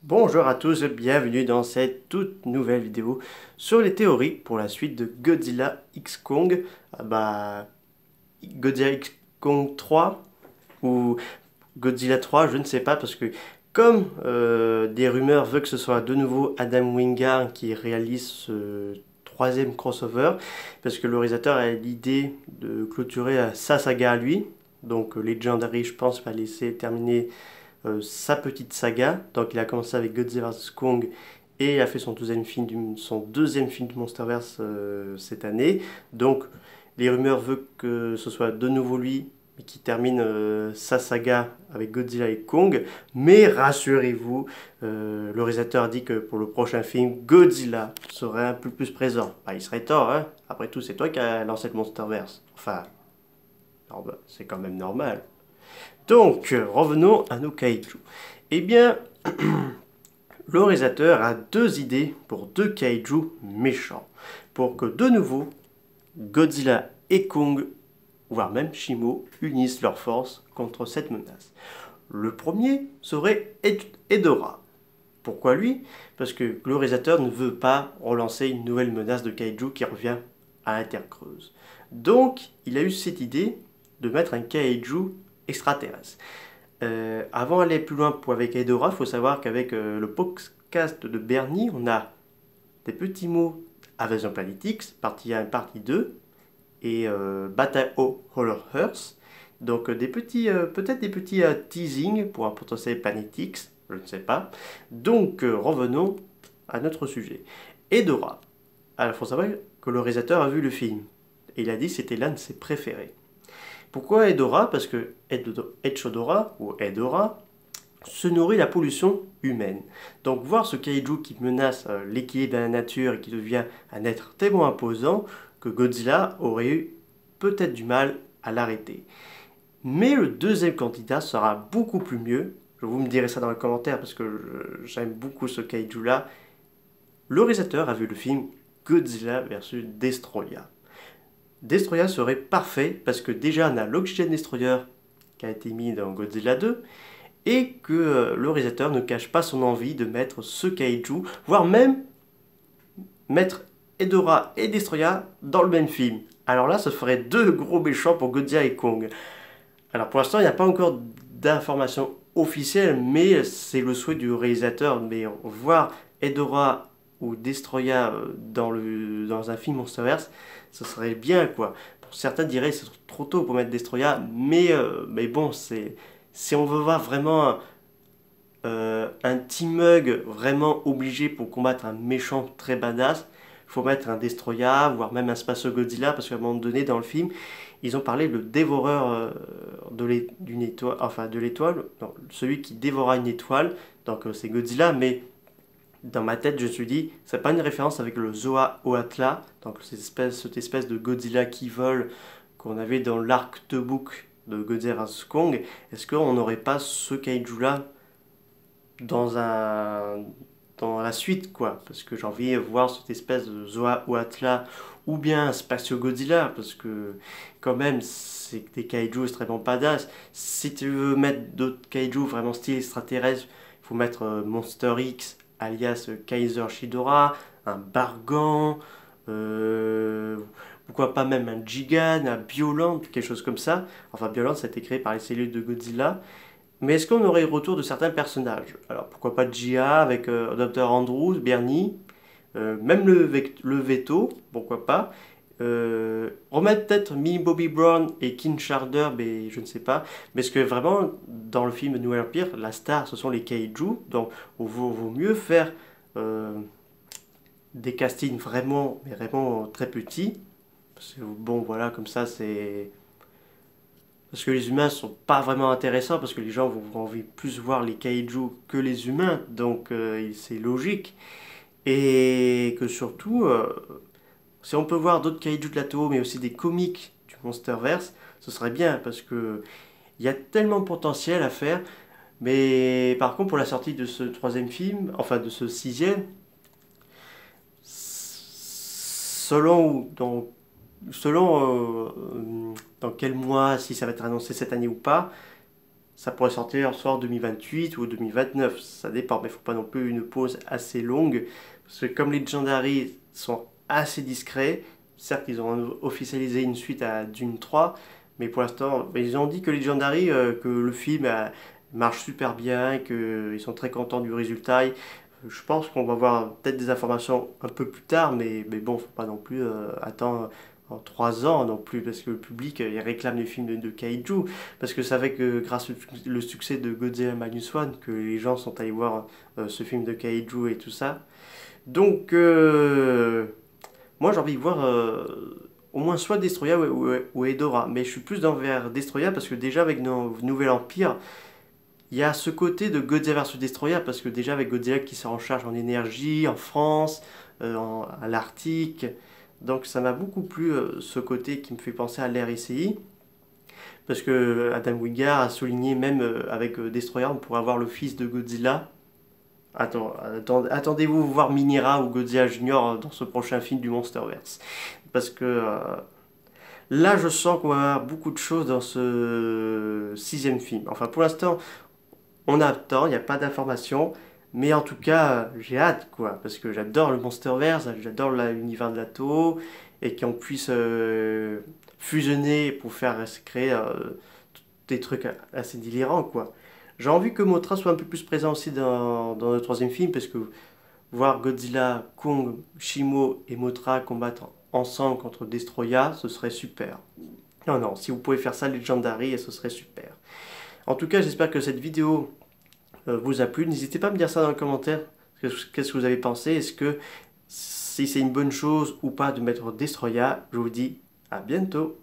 Bonjour à tous, bienvenue dans cette toute nouvelle vidéo sur les théories pour la suite de Godzilla X Kong. Godzilla X Kong 3 ou Godzilla 3, je ne sais pas, parce que comme des rumeurs veulent que ce soit de nouveau Adam Wingard qui réalise ce troisième crossover, parce que le réalisateur a l'idée de clôturer sa saga à lui, donc Legendary, je pense, va laisser terminer sa petite saga. Donc il a commencé avec Godzilla vs Kong et il a fait son deuxième film du Monsterverse cette année. Donc les rumeurs veulent que ce soit de nouveau lui qui termine sa saga avec Godzilla et Kong. Mais rassurez-vous, le réalisateur a dit que pour le prochain film, Godzilla serait un peu plus présent. Bah, il serait tort, hein. Après tout, c'est toi qui as lancé le Monsterverse. Enfin, c'est quand même normal. Donc, revenons à nos kaiju. Eh bien, le réalisateur a deux idées pour deux kaiju méchants. Pour que de nouveau, Godzilla et Kong, voire même Shimo, unissent leurs forces contre cette menace. Le premier serait Hedorah. Pourquoi lui? Parce que le réalisateur ne veut pas relancer une nouvelle menace de kaiju qui revient à la Terre Creuse. Donc, il a eu cette idée de mettre un kaiju extraterrestre. Avant d'aller plus loin avec Hedorah, il faut savoir qu'avec le podcast de Bernie, on a des petits mots Invasion Planet X, partie 1 partie 2, et Battle of Hollow Earth. Donc peut-être des petits teasings pour un potentiel Planet X, je ne sais pas. Donc revenons à notre sujet. Hedorah. Alors il faut savoir que le réalisateur a vu le film, et il a dit que c'était l'un de ses préférés. Pourquoi Hedorah? Parce que Hedorah se nourrit de la pollution humaine. Donc voir ce kaiju qui menace l'équilibre de la nature et qui devient un être tellement imposant que Godzilla aurait eu peut-être du mal à l'arrêter. Mais le deuxième candidat sera beaucoup plus mieux. Vous me direz ça dans les commentaires parce que j'aime beaucoup ce kaiju-là. Le réalisateur a vu le film Godzilla vs Destoroyah. Destroyer serait parfait parce que déjà on a l'Oxygen Destroyer qui a été mis dans Godzilla 2 et que le réalisateur ne cache pas son envie de mettre ce kaiju, voire même mettre Hedorah et Destroyer dans le même film. Alors là, ce ferait deux gros méchants pour Godzilla et Kong. Alors pour l'instant, il n'y a pas encore d'informations officielles, mais c'est le souhait du réalisateur. Mais voir Hedorah ou Destroyer dans un film Monsterverse, ce serait bien quoi. Pour certains diraient que c'est trop tôt pour mettre Destroyer, mais bon, si on veut voir vraiment un Team Hug vraiment obligé pour combattre un méchant très badass, il faut mettre un Destroyer, voire même un Space Godzilla, parce qu'à un moment donné dans le film, ils ont parlé le dévoreur d'une étoile, enfin de l'étoile, celui qui dévora une étoile, donc c'est Godzilla, mais dans ma tête, je me suis dit, c'est pas une référence avec le Zoa Oatla, donc cette espèce de Godzilla qui vole qu'on avait dans l'arc de book de Godzilla vs Kong. Est-ce qu'on n'aurait pas ce kaiju-là dans dans la suite, quoi? Parce que j'ai envie de voir cette espèce de Zoa Oatla ou bien Spatio Godzilla, parce que quand même, c'est des kaiju extrêmement badass. Si tu veux mettre d'autres kaiju vraiment style extraterrestre, il faut mettre Monster X alias Kaiser Shidora, un Bargan, pourquoi pas même un Gigan, un Bioland, quelque chose comme ça. Enfin, Bioland, ça a été créé par les cellules de Godzilla. Mais est-ce qu'on aurait le retour de certains personnages? Alors, pourquoi pas Gia avec Dr. Andrews, Bernie, même le Veto, pourquoi pas. Remettre peut-être Millie Bobby Brown et King Sharder, mais je ne sais pas. Mais est-ce que vraiment, dans le film Nouvel Empire, la star, ce sont les kaiju, donc vaut mieux faire des castings vraiment, mais vraiment très petits. Parce que, bon, voilà, comme ça, c'est... Parce que les humains sont pas vraiment intéressants, parce que les gens vont envie plus voir les kaiju que les humains, donc c'est logique. Et que surtout, si on peut voir d'autres kaiju de la Toho, mais aussi des comics du Monsterverse, ce serait bien, parce que il y a tellement de potentiel à faire. Mais par contre, pour la sortie de ce troisième film, enfin de ce sixième, selon selon dans quel mois, si ça va être annoncé cette année ou pas, ça pourrait sortir soit en 2028 ou 2029, ça dépend, mais il ne faut pas non plus une pause assez longue, parce que comme les Legendary sont assez discrets, certes ils ont officialisé une suite à Dune 3, mais pour l'instant, ils ont dit que les Legendary, que le film marche super bien, qu'ils sont très contents du résultat. Je pense qu'on va voir peut-être des informations un peu plus tard, mais bon, faut pas non plus attendre en 3 ans non plus, parce que le public il réclame les films de Kaiju, parce que c'est vrai que grâce au succès de Godzilla Minus One que les gens sont allés voir ce film de Kaiju et tout ça. Donc, moi j'ai envie de voir au moins soit Destroya ou Hedorah, mais je suis plus dans vers Destroya parce que déjà avec nos Nouvel Empire, il y a ce côté de Godzilla versus Destroya, parce que déjà avec Godzilla qui s'en charge en énergie, en France, à l'Arctique, donc ça m'a beaucoup plu ce côté qui me fait penser à l'ère ICI, parce que Adam Wingard a souligné même avec Destroya, on pourrait avoir le fils de Godzilla. Attendez-vous voir Minera ou Godzilla Junior dans ce prochain film du Monsterverse. Parce que là, je sens qu'on va avoir beaucoup de choses dans ce 6e film. Enfin, pour l'instant, on attend, il n'y a pas d'informations. Mais en tout cas, j'ai hâte, quoi. Parce que j'adore le Monsterverse, j'adore l'univers de la Toho. Et qu'on puisse fusionner pour faire créer des trucs assez délirants, quoi. J'ai envie que Mothra soit un peu plus présent aussi dans le 3e film, parce que voir Godzilla, Kong, Shimo et Mothra combattre ensemble contre Destroya, ce serait super. Non, non, si vous pouvez faire ça, Legendary, ce serait super. En tout cas, j'espère que cette vidéo vous a plu. N'hésitez pas à me dire ça dans les commentaires. Qu'est-ce que vous avez pensé? Est-ce que si c'est une bonne chose ou pas de mettre Destroya? Je vous dis à bientôt.